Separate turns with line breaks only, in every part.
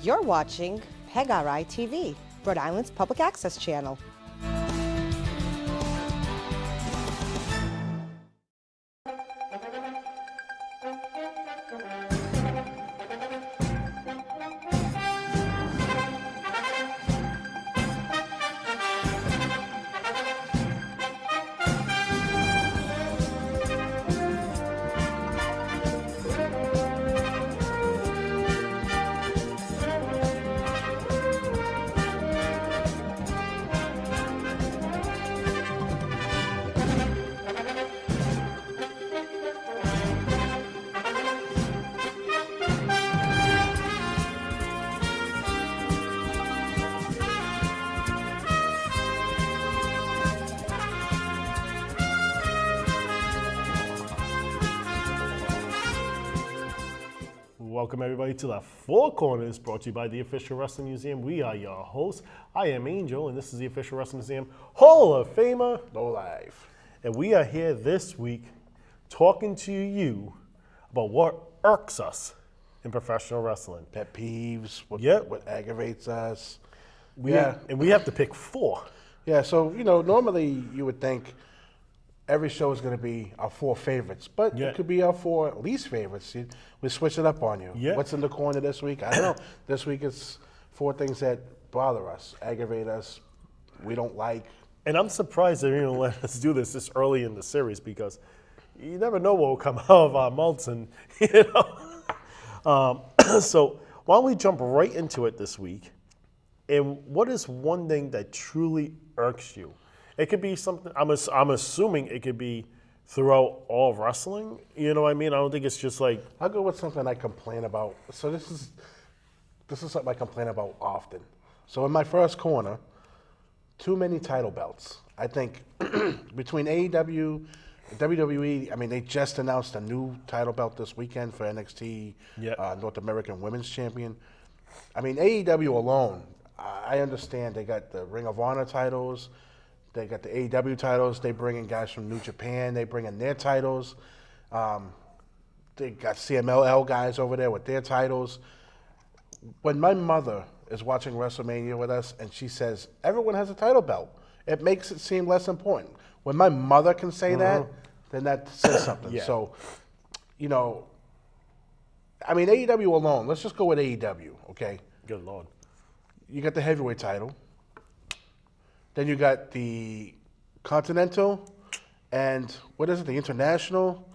You're watching PEGRI TV, Rhode Island's public access channel.
Welcome everybody to the Four Corners, brought to you by the Official Wrestling Museum. We are your hosts. I am Angel, and this is the Official Wrestling Museum Hall of Famer,
No Life.
and we are here this week talking to you about what irks us in professional wrestling.
Pet peeves,
Yep.
what aggravates us.
And we have to pick four.
Yeah, so, normally you would think every show is going to be our four favorites, but
Yeah.
it could be our four least favorites. We switch it up on you.
Yeah.
What's in the corner this week? I don't know. This week it's four things that bother us, aggravate us, we don't like.
And I'm surprised they didn't let us do this early in the series because you never know what will come out of our mouths. And, so why don't we jump right into it this week? And what is one thing that truly irks you? It could be something, I'm assuming it could be throughout all of wrestling. You know what I mean? I don't think it's just like,
I'll go with something I complain about. So this is something I complain about often. So in my first corner, too many title belts. I think between AEW and WWE, I mean, they just announced a new title belt this weekend for NXT North American Women's Champion. I mean, AEW alone, I understand they got the Ring of Honor titles, they got the AEW titles, they bring in guys from New Japan, they bring in their titles. They got CMLL guys over there with their titles. When my mother is watching WrestleMania with us and she says, everyone has a title belt, it makes it seem less important. When my mother can say that, then that says something.
Yeah.
So, I mean, AEW alone, let's just go with AEW, okay?
good Lord.
You got the heavyweight title. Then you got the Continental, and what is it, the International,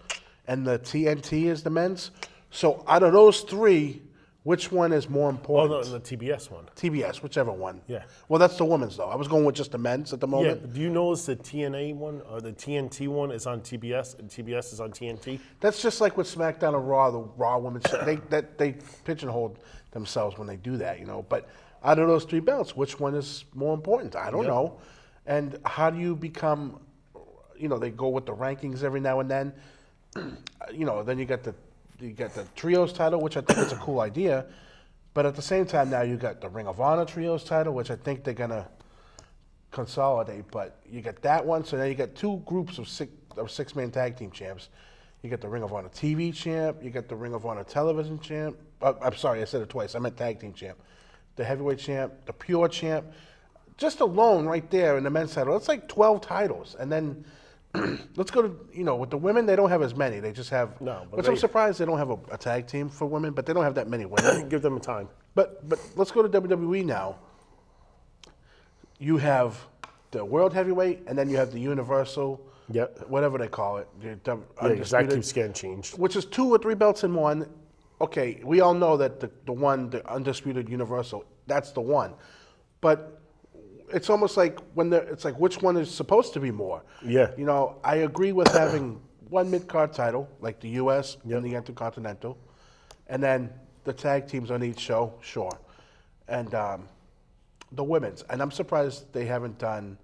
and the TNT is the men's. So out of those three, which one is more
Oh,
important?
no, the TBS one.
TBS, whichever one.
Yeah.
Well, that's the women's, though. I was going with just the men's at the
Yeah,
moment.
but do you notice the TNA one or the TNT one is on TBS and TBS is on TNT?
That's just like with SmackDown and Raw, the Raw women's. They pigeonhole themselves when they do that, But out of those three belts, which one is more important? I don't know. And how do you become? They go with the rankings every now and then. Then you got the trios title, which I think is a cool idea. But at the same time, now you got the Ring of Honor trios title, which I think they're gonna consolidate. But you got that one, so now you got two groups of six-man tag team champs. You got the Ring of Honor TV champ. You got the Ring of Honor television champ. I'm sorry, I said it twice. I meant tag team champ. The heavyweight champ, the pure champ. Just alone right there in the men's title, it's like 12 titles. And then let's go to, with the women, they don't have as many. They just have, I'm surprised they don't have a tag team for women, but they don't have that many women.
Give them a time.
But let's go to WWE now. You have the World Heavyweight, and then you have the Universal, whatever they call it.
Because that keeps getting changed.
Which is 2 or 3 belts in one. Okay, we all know that the Undisputed Universal, that's the one. But it's almost like it's like which one is supposed to be more?
Yeah.
I agree with having one mid-card title, like the U.S. and the Intercontinental, and then the tag teams on each show, sure. And the women's. And I'm surprised they haven't done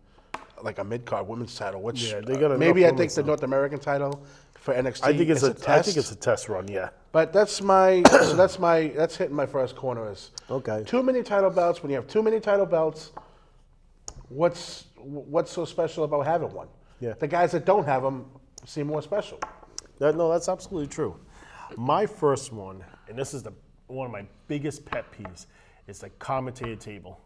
like a mid-card women's title, which
they got
maybe I think
women's
the
now.
North American title for NXT
I think it's
is a test.
I think it's a test run, yeah.
But that's hitting my first corner is
Okay.
too many title belts. When you have too many title belts, what's so special about having one?
Yeah.
The guys that don't have them seem more special.
That's absolutely true. My first one, and this is one of my biggest pet peeves, is the commentator table.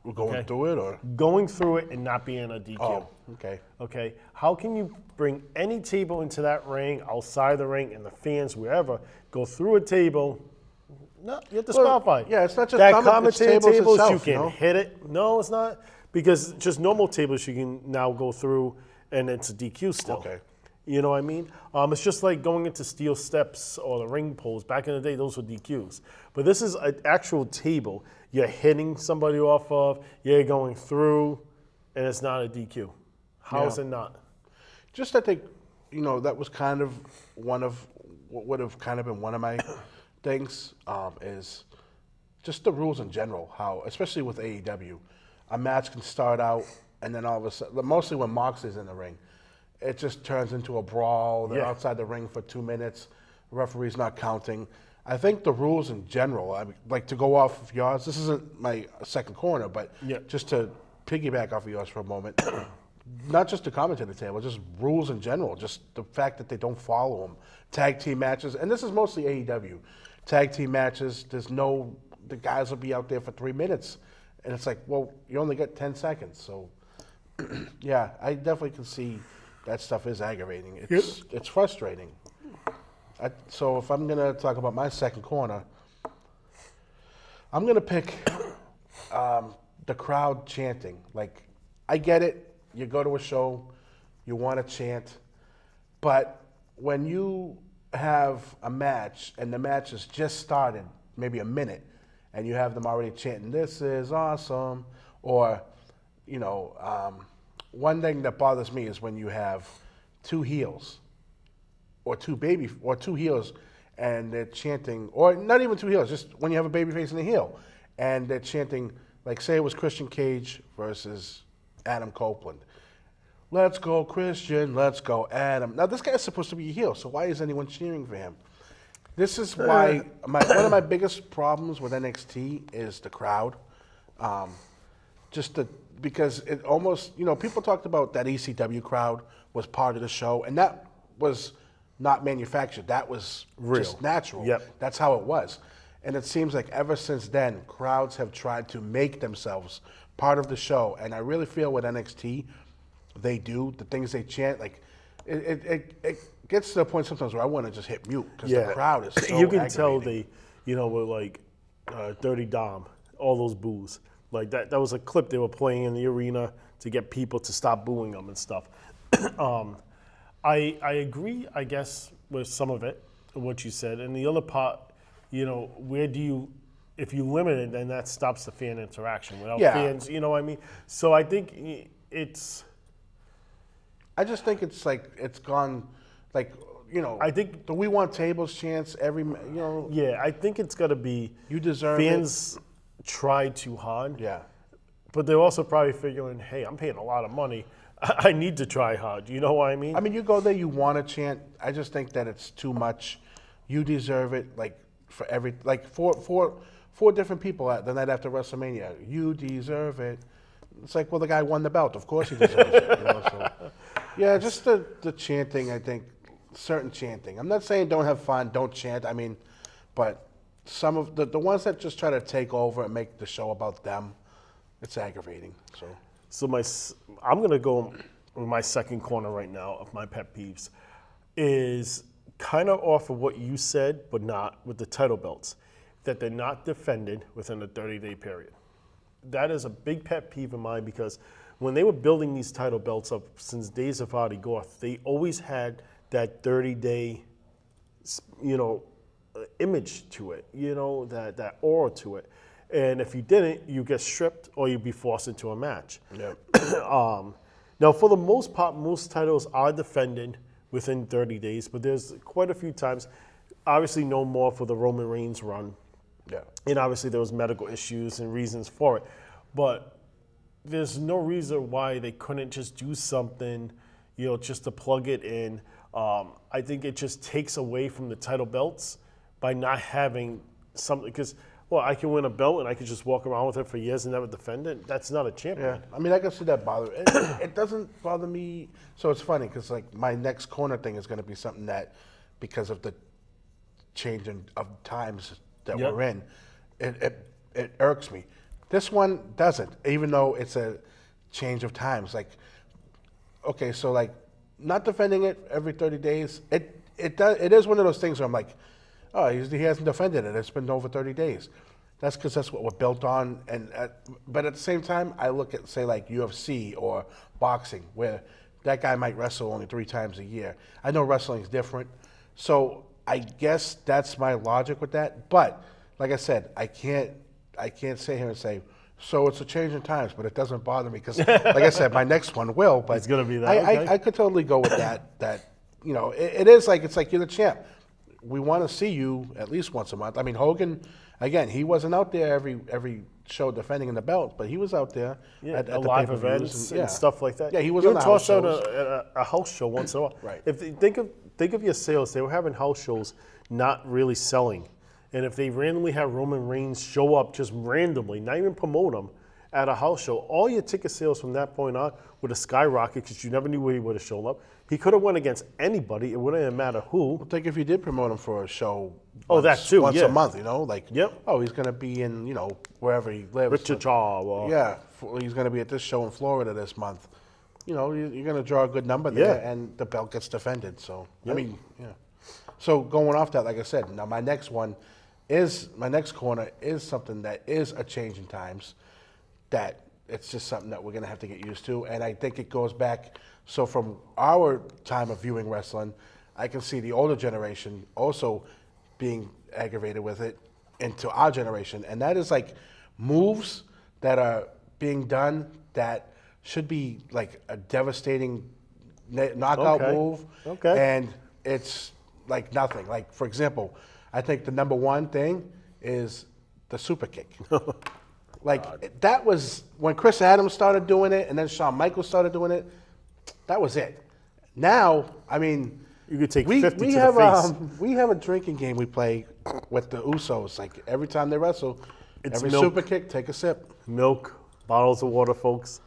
We're going
Okay.
through it, or
Going through it and not being a DQ.
oh, okay.
Okay, how can you bring any table into that ring, outside the ring, and the fans, wherever, go through a table? No, you're disqualified.
yeah, it's not just
that
commentator
commentator
tables
tables.
itself,
You
you
can
know?
hit it. No, it's not, because just normal tables you can now go through, and it's a DQ still.
Okay.
You know what I mean? It's just like going into steel steps or the ring poles. Back in the day, those were DQs. But this is an actual table. You're hitting somebody off of, you're going through, and it's not a DQ. How is
Yeah.
it not?
Just I think, that was kind of one of what would have kind of been one of my things is just the rules in general. How, especially with AEW, a match can start out and then all of a sudden, mostly when Moxley's in the ring, it just turns into a brawl. They're
Yeah.
outside the ring for 2 minutes. The referee's not counting. I think the rules in general, I mean, like to go off of yours, this isn't my second corner, but
Yeah.
just to piggyback off of yours for a moment, not just the commentator table, just rules in general, just the fact that they don't follow them. Tag team matches, and this is mostly AEW. Tag team matches, the guys will be out there for 3 minutes. And it's like, well, you only get 10 seconds. So, yeah, I definitely can see that stuff is aggravating. It's frustrating. So if I'm going to talk about my second corner, I'm going to pick the crowd chanting. Like, I get it. You go to a show, you want to chant. But when you have a match and the match has just started, maybe a minute, and you have them already chanting, "This is awesome," or, one thing that bothers me is when you have two heels or two heels and they're chanting, or not even two heels, just when you have a baby face and a heel, and they're chanting, like say it was Christian Cage versus Adam Copeland. "Let's go, Christian. Let's go, Adam." Now, this guy's supposed to be a heel, so why is anyone cheering for him? This is why one of my biggest problems with NXT is the crowd. Because it almost, people talked about that ECW crowd was part of the show, and that was not manufactured. That was just
Real.
natural.
Yep.
That's how it was. And it seems like ever since then, crowds have tried to make themselves part of the show. And I really feel with NXT, they do the things they chant. Like it gets to the point sometimes where I want to just hit mute because the crowd is so
you can tell
aggravating.
with like Dirty Dom, all those boos. Like that was a clip they were playing in the arena to get people to stop booing them and stuff. I agree, I guess, with some of it, what you said. And the other part, where do you, if you limit it, then that stops the fan interaction. Without fans, you know what I mean? So I think it's...
I just think it's like, it's gone, like,
I think...
do we want tables chants every,
Yeah, I think it's got to be...
You deserve
fans try too hard.
Yeah.
But they're also probably figuring, hey, I'm paying a lot of money. I need to try hard. You know what I mean?
I mean, you go there, you want to chant. I just think that it's too much. You deserve it, like, for every, like, four different people the night after WrestleMania. You deserve it. It's like, well, the guy won the belt. Of course he deserves it. So, yeah, just the chanting, I think, certain chanting. I'm not saying don't have fun, don't chant. I mean, but some of the ones that just try to take over and make the show about them, it's aggravating.
So I'm going to go with my second corner right now of my pet peeves is kind of off of what you said, but not with the title belts, that they're not defended within a 30-day period. That is a big pet peeve of mine because when they were building these title belts up since days of Artie Goth, they always had that 30-day, image to it, that aura to it. And if you didn't, you get stripped or you'd be forced into a match.
Yeah.
Now, for the most part, most titles are defended within 30 days, but there's quite a few times, obviously no more for the Roman Reigns run.
Yeah.
And obviously there was medical issues and reasons for it. But there's no reason why they couldn't just do something, just to plug it in. I think it just takes away from the title belts by not having something, because, well, I can win a belt and I can just walk around with it for years and never defend it. That's not a champion.
Yeah, I mean, I can see that bother. It doesn't bother me. So it's funny because like my next corner thing is going to be something that, because of the change of times that
Yep.
we're in, it irks me. This one doesn't, even though it's a change of times. Like, okay, so like not defending it every 30 days, it is one of those things where I'm like, oh, he hasn't defended it. It's been over 30 days. That's because that's what we're built on. But at the same time, I look at, say, like UFC or boxing, where that guy might wrestle only 3 times a year. I know wrestling's different. So I guess that's my logic with that. But like I said, I can't sit here and say, so it's a change in times, but it doesn't bother me because, like I said, my next one will. But
It's gonna be that, okay.
I could totally go with that. It is like, it's like you're the champ. We want to see you at least once a month. I mean, Hogan, again, he wasn't out there every show defending the belt, but he was out there at the
live
pay-per-views
events and stuff like that.
Yeah, he was
You
on
would
the house
toss out
shows.
a house show once in a while.
Right.
If they, think of your sales, they were having house shows not really selling, and if they randomly have Roman Reigns show up just randomly, not even promote him at a house show, all your ticket sales from that point on would have skyrocketed because you never knew where he would have shown up. He could have went against anybody; it wouldn't matter who.
I think if you did promote him for a show,
That too,
once
yeah.
a month, like,
Yep.
oh, he's going to be in, wherever he lives.
Richard Shaw, or
Yeah, he's going to be at this show in Florida this month. You're going to draw a good number there,
Yeah.
and the belt gets defended. So, I mean, yeah. So going off that, like I said, now my next corner is something that is a change in times, that it's just something that we're going to have to get used to. And I think it goes back, so from our time of viewing wrestling, I can see the older generation also being aggravated with it into our generation. And that is like moves that are being done that should be like a devastating knockout
Okay.
move.
Okay.
And it's like nothing. Like, for example, I think the number one thing is the super kick. Like, that was when Chris Adams started doing it and then Shawn Michaels started doing it. That was it. Now, I mean,
you could take
we
50 to
have
the face.
we have a drinking game we play with the Usos. Like, every time they wrestle,
It's
every
milk.
super kick, take a sip.
Milk, bottles of water, folks.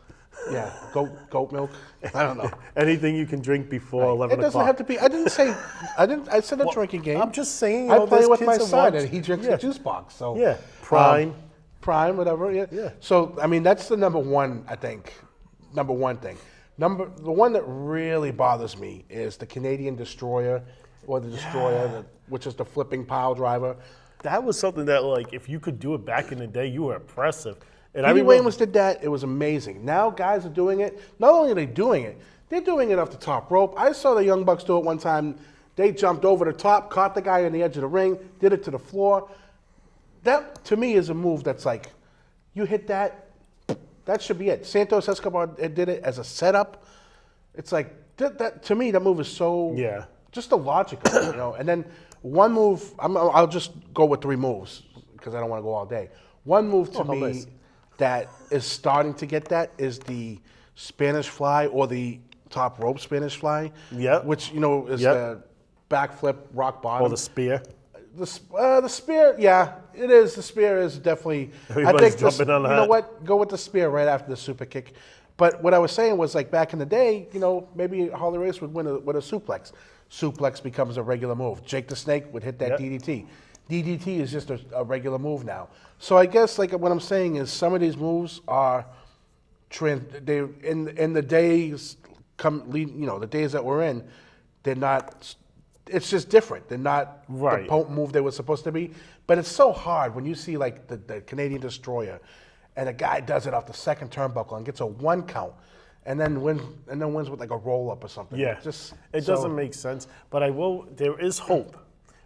Yeah, goat milk. I don't know.
Anything you can drink before 11
It doesn't
o'clock.
have to be. I said a drinking game.
I'm just saying,
I play
there's
with my
kids that
son,
watch-
and he drinks
Yeah.
a juice box. So
Yeah, Prime.
Prime, whatever. Yeah.
Yeah.
So I mean, that's the number one. I think number one thing. The one that really bothers me is the Canadian Destroyer, or the Destroyer, which is the flipping pile driver.
That was something that, like, if you could do it back in the day, you were impressive. And I
Petey
remember,
Williams did that. It was amazing. Now guys are doing it. Not only are they doing it, they're doing it off the top rope. I saw the Young Bucks do it one time. They jumped over the top, caught the guy on the edge of the ring, did it to the floor. That, to me, is a move that's like, you hit that, that should be it. Santos Escobar did it as a setup. It's like, that to me, that move is so,
Yeah.
just illogical, And then one move, I'll just go with 3 moves because I don't want to go all day. One move to me
nice.
that is starting to get that is the Spanish fly, or the top rope Spanish fly.
Yep.
Which, is
Yep.
the backflip rock bottom.
or the spear.
The spear, yeah, it is. The spear is definitely.
Everybody's
the-
jumping on
You
that.
know what? Go with the spear right after the super kick. But what I was saying was, like, back in the day, maybe Harley Race would win with a suplex. Suplex becomes a regular move. Jake the Snake would hit that
Yep.
DDT. DDT is just a regular move now. So I guess, like, what I'm saying is some of these moves are they in the days the days that we're in, they're not. It's just different. They're not
Right.
the potent move they were supposed to be. But it's so hard when you see, like, the Canadian Destroyer, and a guy does it off the second turnbuckle and gets a 1 count, and then wins with like a roll up or something.
Yeah, it doesn't make sense. But there is hope,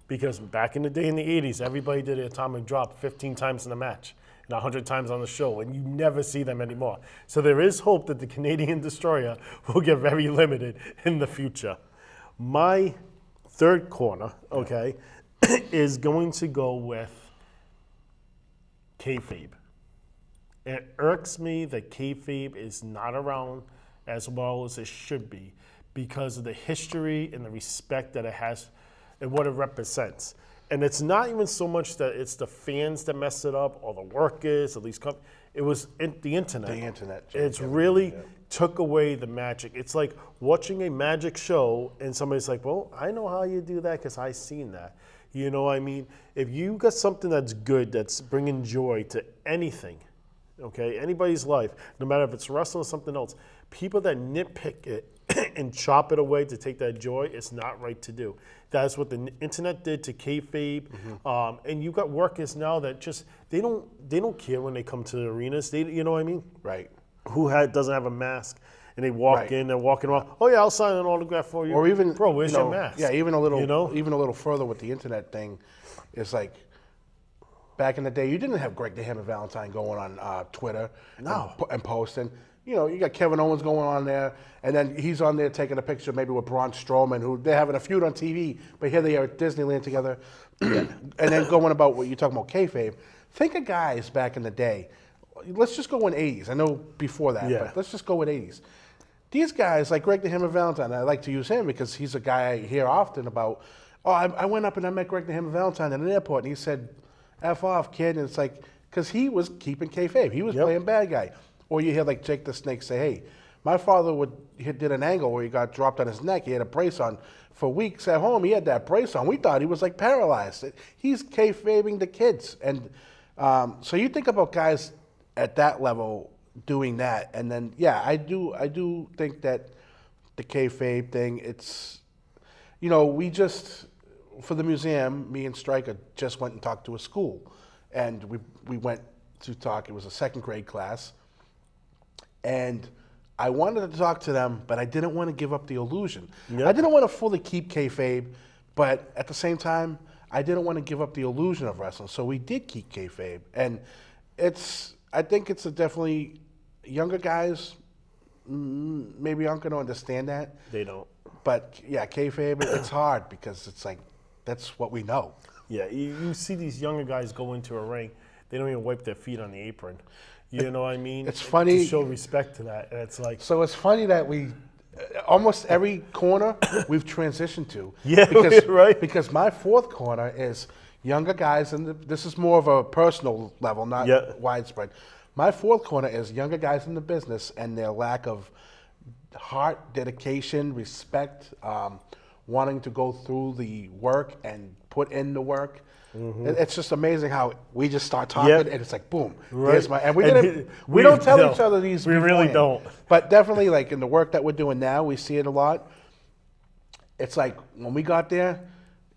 because back in the day in the 80s, everybody did an atomic drop 15 times in a match and 100 times on the show, and you never see them anymore. So there is hope that the Canadian Destroyer will get very limited in the future. My third corner, okay, is going to go with kayfabe. It irks me that kayfabe is not around as well as it should be, because of the history and the respect that it has and what it represents. And it's not even so much that it's the fans that messed it up, or the workers, or these companies. It was the internet.
The internet.
It's really took away the magic. It's like watching a magic show and somebody's like, well, I know how you do that because I've seen that. You know what I mean? If you got something that's good, that's bringing joy to anything, okay, anybody's life, no matter if it's wrestling or something else, people that nitpick it and chop it away to take that joy, it's not right to do. That's what the internet did to kayfabe, and you got workers now that just they don't care when they come to the arenas. You know what I mean?
Right.
Who doesn't have a mask and they walk
Right.
in, they're walking around. Oh yeah, I'll sign an autograph for you.
Or even,
bro, where's
you know,
your mask?
Yeah, even a little,
You know?
even a little further with the internet thing, is like back in the day, you didn't have Greg the Hammer Valentine going on Twitter and posting. You know, you got Kevin Owens going on there, and then he's on there taking a picture maybe with Braun Strowman, who they're having a feud on TV, but here they are at Disneyland together, and then going about what you're talking about, kayfabe. Think of guys back in the day. Let's just go in 80s. I know before that,
Yeah.
but let's just go in 80s. These guys, like Greg the Hammer Valentine, I like to use him because he's a guy I hear often about, I went up and I met Greg the Hammer Valentine at an airport, and he said, F off, kid. And it's like, because he was keeping kayfabe. He was playing bad guy. Or you hear like Jake the Snake say, hey, my father did an angle where he got dropped on his neck. He had a brace on. For weeks at home, he had that brace on. We thought he was like paralyzed. He's kayfabing the kids. And so you think about guys at that level doing that. And then, yeah, I do think that the kayfabe thing, it's, you know, we just, for the museum, me and Stryker just went and talked to a school. And we went to talk, it was a second grade class. And I wanted to talk to them, but I didn't want to give up the illusion.
Yep.
I didn't want to fully keep kayfabe, but at the same time, I didn't want to give up the illusion of wrestling. So we did keep kayfabe. And I think it's definitely, younger guys maybe aren't going to understand that.
They don't.
But yeah, kayfabe, it's hard because it's like, that's what we know.
Yeah, you see these younger guys go into a ring, they don't even wipe their feet on the apron. You know what I mean?
It's funny.
To show respect to that. And it's like,
So it's funny that we, almost every corner we've transitioned to.
Yeah, right.
Because my fourth corner is younger guys, and this is more of a personal level, not
Yeah.
widespread. My fourth corner is younger guys in the business and their lack of heart, dedication, respect, wanting to go through the work and put in the work. It's just amazing how we just start talking
Yep.
and it's like boom.
Right.
Here's my, and we
And
don't tell
no,
each other these.
we really
beforehand.
don't.
But definitely, like in the work that we're doing now, we see it a lot. It's like when we got there,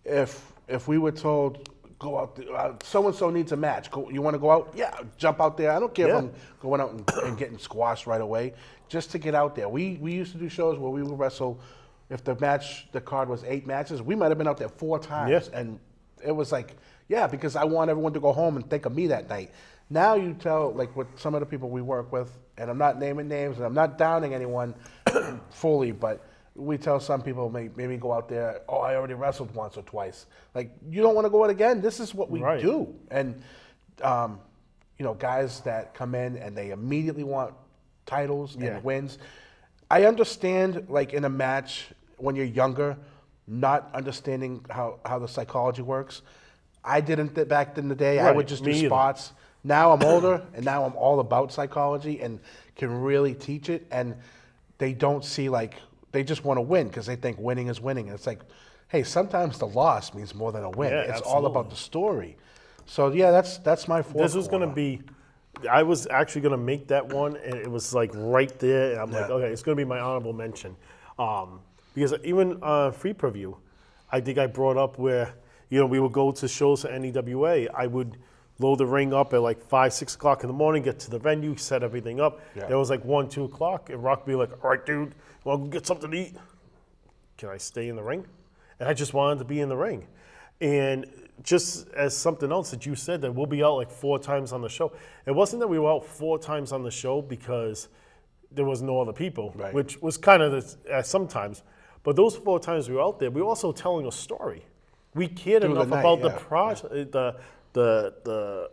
if we were told go out, so and so needs a match. You want to go out? Yeah, jump out there. I don't care
Yeah.
if I'm going out and getting squashed right away. Just to get out there. We used to do shows where we would wrestle. If the card was 8 matches, we might have been out there 4 times,
Yeah.
and it was like, yeah, because I want everyone to go home and think of me that night. Now you tell, like with some of the people we work with, and I'm not naming names, and I'm not downing anyone fully, but we tell some people maybe go out there, oh, I already wrestled once or twice. Like, you don't want to go out again? This is what we
Right.
do. And, you know, guys that come in and they immediately want titles
Yeah.
and wins. I understand, like in a match, when you're younger, not understanding how the psychology works. I didn't back in the day. I
Right,
would just do
me either.
spots. Now I'm older, and now I'm all about psychology and can really teach it. And they don't see, like, they just want to win because they think winning is winning. And it's like, hey, sometimes the loss means more than a win.
Yeah,
It's all about
absolutely.
the story. So yeah, that's my fourth.
this was going to be, I was actually going to make that one, and it was like right there. And I'm like,
Yeah.
okay, it's going to be my honorable mention. Because even free preview, I think I brought up where, you know, we would go to shows at NEWA. I would load the ring up at like 5, 6 o'clock in the morning, get to the venue, set everything up.
Yeah.
There was like 1, 2 o'clock, and Rock would be like, all right, dude, well, go get something to eat. Can I stay in the ring? And I just wanted to be in the ring. And just as something else that you said, that we'll be out like 4 times on the show. It wasn't that we were out 4 times on the show because there was no other people,
Right.
which was kind of sometimes. But those 4 times we were out there, we were also telling a story. We cared
Through the
enough
night,
about the
yeah.
project, the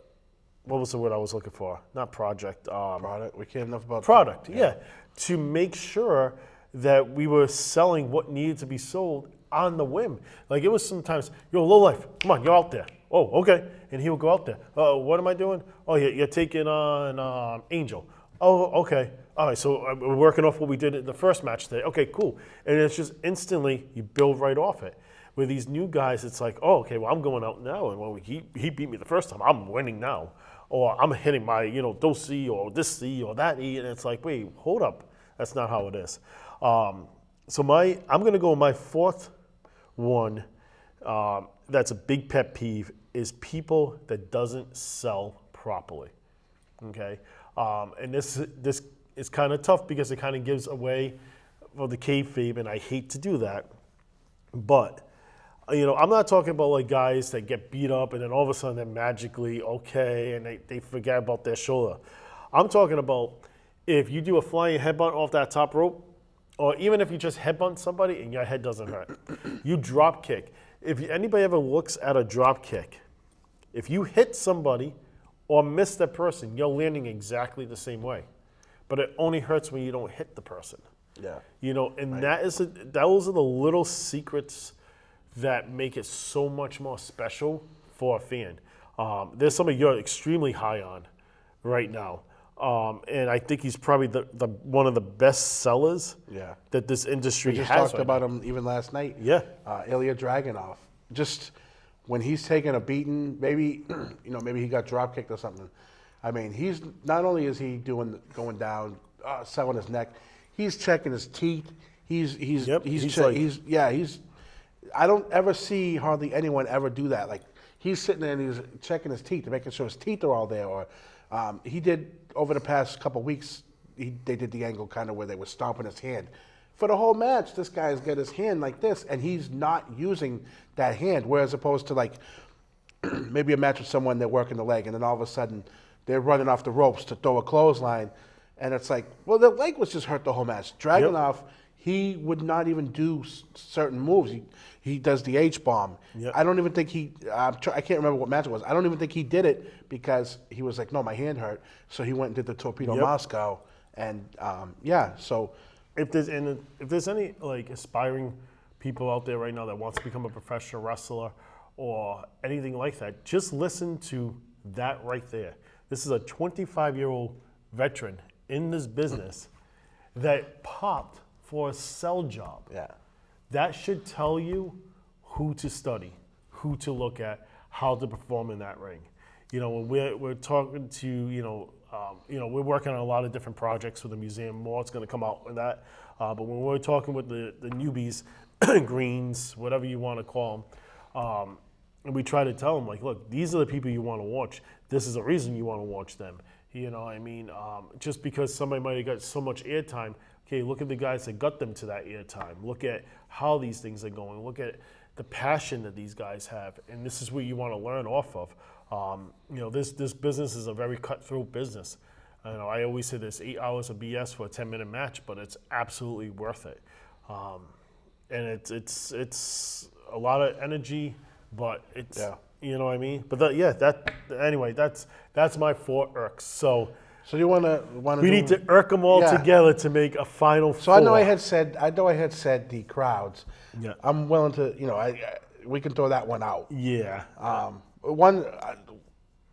what was the word I was looking for? Not project.
product. We care enough about
Product, yeah. To make sure that we were selling what needed to be sold on the whim. Like it was sometimes, yo, low life, come on, you're out there. Oh, okay. And he would go out there. What am I doing? Oh, you're taking on Angel. Oh, okay. All right, so we're working off what we did in the first match today. Okay, cool. And it's just instantly, you build right off it. Where these new guys, it's like, oh, okay, well, I'm going out now, and when he beat me the first time, I'm winning now, or I'm hitting my, those C or this C or that E, and it's like, wait, hold up, that's not how it is. So I'm going to go with my fourth one. That's a big pet peeve is people that doesn't sell properly. Okay, and this is kind of tough because it kind of gives away for the kayfabe, and I hate to do that, but. I'm not talking about like guys that get beat up and then all of a sudden they're magically okay and they forget about their shoulder. I'm talking about if you do a flying headbutt off that top rope, or even if you just headbutt somebody and your head doesn't hurt, you drop kick. If anybody ever looks at a drop kick, if you hit somebody or miss that person, you're landing exactly the same way. But it only hurts when you don't hit the person.
Yeah.
And those are the little secrets that make it so much more special for a fan. There's somebody you're extremely high on right now. And I think he's probably the one of the best sellers that this industry
We just
has.
talked about him even last night.
Yeah.
Ilya Dragunov. Just when he's taking a beating, maybe maybe he got drop kicked or something. I mean, he's not only is he going down, selling his neck, he's checking his teeth. He's I don't ever see hardly anyone ever do that. Like he's sitting there and he's checking his teeth, making sure his teeth are all there. Or he did over the past couple of weeks. They did the angle kind of where they were stomping his hand. For the whole match, this guy's got his hand like this, and he's not using that hand. Whereas opposed to like maybe a match with someone they're working the leg, and then all of a sudden they're running off the ropes to throw a clothesline, and it's like, well, the leg was just hurt the whole match. Dragunov, he would not even do certain moves. He does the H-bomb.
Yep.
I don't even think I can't remember what match it was. I don't even think he did it because he was like, no, my hand hurt. So he went and did the Torpedo Moscow. And so.
If there's any like aspiring people out there right now that wants to become a professional wrestler or anything like that, just listen to that right there. This is a 25-year-old veteran in this business that popped for a sell job.
Yeah.
That should tell you who to study, who to look at, how to perform in that ring. When we're talking to, we're working on a lot of different projects for the museum. More's going to come out with that. But when we're talking with the newbies, greens, whatever you want to call them, and we try to tell them, like, look, these are the people you want to watch. This is the reason you want to watch them. Just because somebody might have got so much airtime, okay, look at the guys that got them to that airtime. Look at how these things are going. Look at the passion that these guys have. And this is what you want to learn off of. This business is a very cutthroat business. I always say there's 8 hours of BS for a 10-minute match, but it's absolutely worth it. And it's a lot of energy, but it's, you know what I mean? But that's my 4 irks. So
you want to
we need to irk them all together to make a final 4.
So I know I had said the crowds.
Yeah.
I'm willing to, we can throw that one out.
Yeah.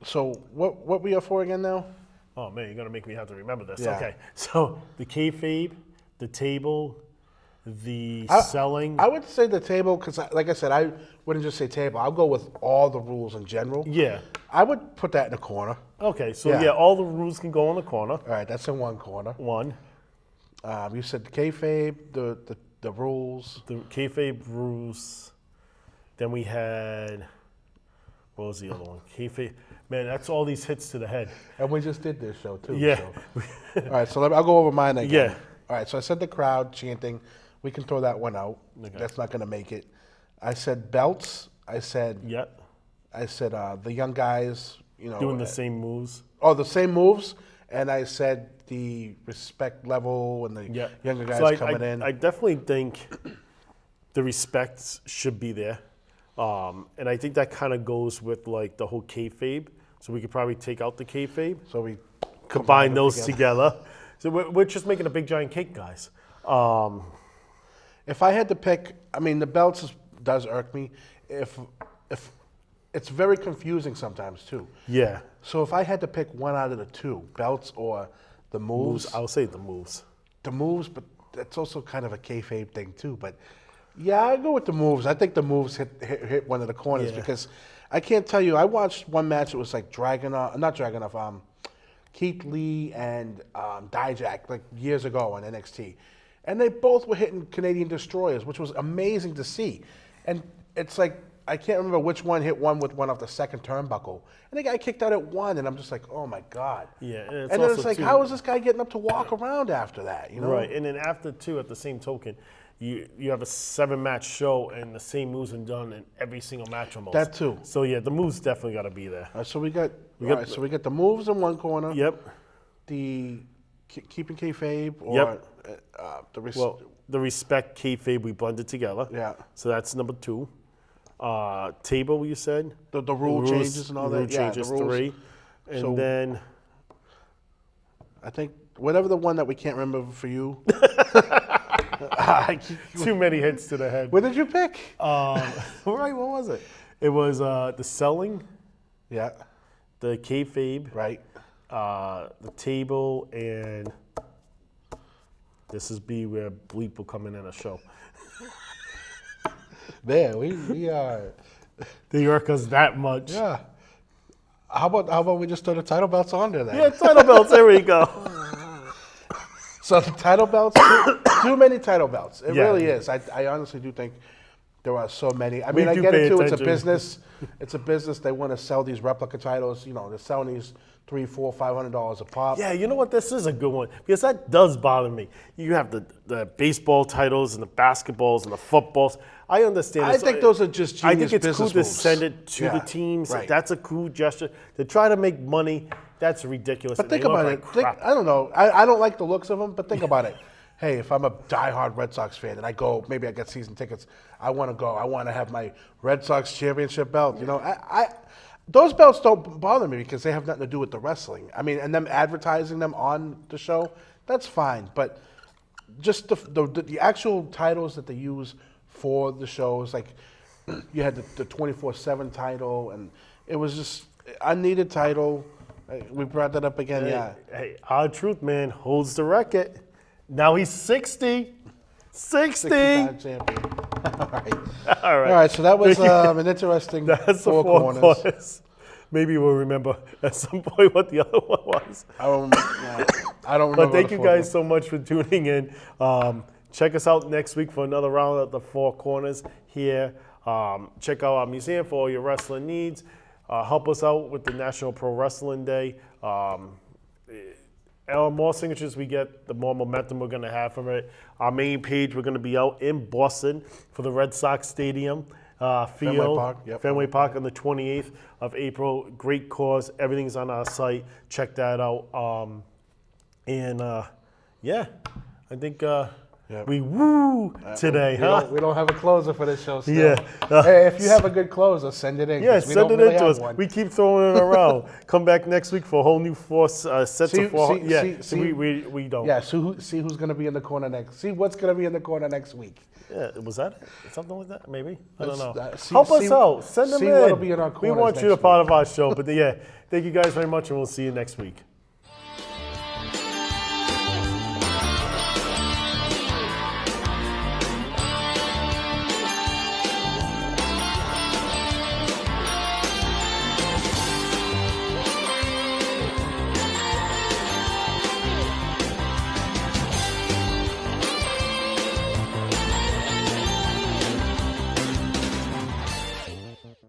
So what we are for again now?
Oh man, you're gonna make me have to remember this.
Yeah.
Okay. So the kayfabe, the table, the selling.
I would say the table because, like I said, I wouldn't just say table. I'll go with all the rules in general.
Yeah.
I would put that in a corner.
Okay. So all the rules can go in the corner.
All right, that's in one corner.
One.
You said the kayfabe, the rules.
The kayfabe rules. Then we had. What was the other one? Kayfabe. Man, that's all these hits to the head.
And we just did this show too.
Yeah.
So. All right, so I'll go over mine again.
Yeah.
All right, so I said the crowd chanting. We can throw that one out.
Okay.
That's not going to make it. I said belts. I said the young guys.
Doing the same moves.
Oh, the same moves. And I said the respect level and the younger guys coming in.
I definitely think the respect should be there. And I think that kind of goes with like the whole kayfabe. So we could probably take out the kayfabe.
So we
combine those together. So we're just making a big giant cake, guys.
If I had to pick, I mean, the belts does irk me. If it's very confusing sometimes too.
Yeah.
So if I had to pick one out of the two, belts or the moves,
I would say the moves.
The moves, but that's also kind of a kayfabe thing too. But Yeah, I go with the moves. I think the moves hit one of the corners
Yeah.
because I can't tell you. I watched one match. It was like not Dragunov, Keith Lee and Dijak like years ago on NXT, and they both were hitting Canadian destroyers, which was amazing to see. And it's like I can't remember which one hit one with one off the second turnbuckle, and the guy kicked out at one, and I'm just like, oh my god.
Yeah,
and then it's like, how is this guy getting up to walk around after that? You know,
Right, and then after too, at the same token, you have a 7-match show and the same moves are done in every single match almost.
That too.
So yeah, the moves definitely got to be there.
So we got the moves in one corner.
Yep.
The keeping kayfabe or
The respect kayfabe we blended together.
Yeah.
So that's number 2. Table, you said.
the rule
rules-
changes and all that.
Rule changes
the rules.
3, and
So-
then
I think whatever the one that we can't remember for you.
too many hits to the head.
What did you pick?
Right, what was it? It was the selling,
Yeah,
the kayfabe,
right.
the table, and this is B where bleep will come in a show.
There, we are.
They irk us that much.
Yeah. How about we just throw the title belts on there then?
Yeah, title belts. There we go.
So the title belts, too many title belts. It
Yeah.
really is. I honestly do think there are so many. I mean, I
do
get
pay
it too. It's a
attention.
business. It's a business. They want to sell these replica titles. You know, they're selling these $300, $400, $500 a pop.
Yeah, you know what? This is a good one because that does bother me. You have the baseball titles and the basketballs and the footballs. I understand.
I think those are just
I
genius
think it's cool
business
to
moves.
send it to the
Yeah,
teams.
right.
That's a cool gesture. To try to make money, that's ridiculous.
But
and they
think
look
about
like
it. Think,
crap.
I don't know. I don't like the looks of them, but think about it. Hey, if I'm a diehard Red Sox fan and I go, maybe I get season tickets. I want to go. I want to have my Red Sox championship belt. You know, those belts don't bother me because they have nothing to do with the wrestling. I mean, and them advertising them on the show, that's fine. But just the actual titles that they use for the shows, like you had the 24/7 title, and it was just unneeded title. We brought that up again, yeah.
Hey, our truth man holds the record. Now he's 60. 60.
60-time champion. All right.
All right.
All right, so that was an interesting
That's the
four
four
corners.
corners. Maybe we'll remember at some point what the other one was.
I don't remember.
But thank
the
you
four
guys so much for tuning in. Check us out next week for another round of the Four Corners here. Check out our museum for all your wrestling needs. Help us out with the National Pro Wrestling Day. The more signatures we get, the more momentum we're going to have from it. Our main page, we're going to be out in Boston for the Red Sox Stadium field.
Park, yep.
Fenway Park on the 28th of April. Great cause. Everything's on our site. Check that out. Yeah, I think we woo today, huh?
We don't have a closer for this show still.
Yeah.
Hey, if you have a good closer, send it in.
Yeah,
'cause we
send
don't
it
really
in to
have
us.
one.
We keep throwing it around. Come back next week for a whole new sets of four. We don't.
Yeah, so see who's going to be in the corner next. See what's going to be in the corner next week.
Yeah, was that something like that? Maybe I don't know.
See-
Help us
see-
out. Send them
see
in.
what'll be in our
We
corners
want you
next
a part of our show. But yeah, thank you guys very much, and we'll see you next week.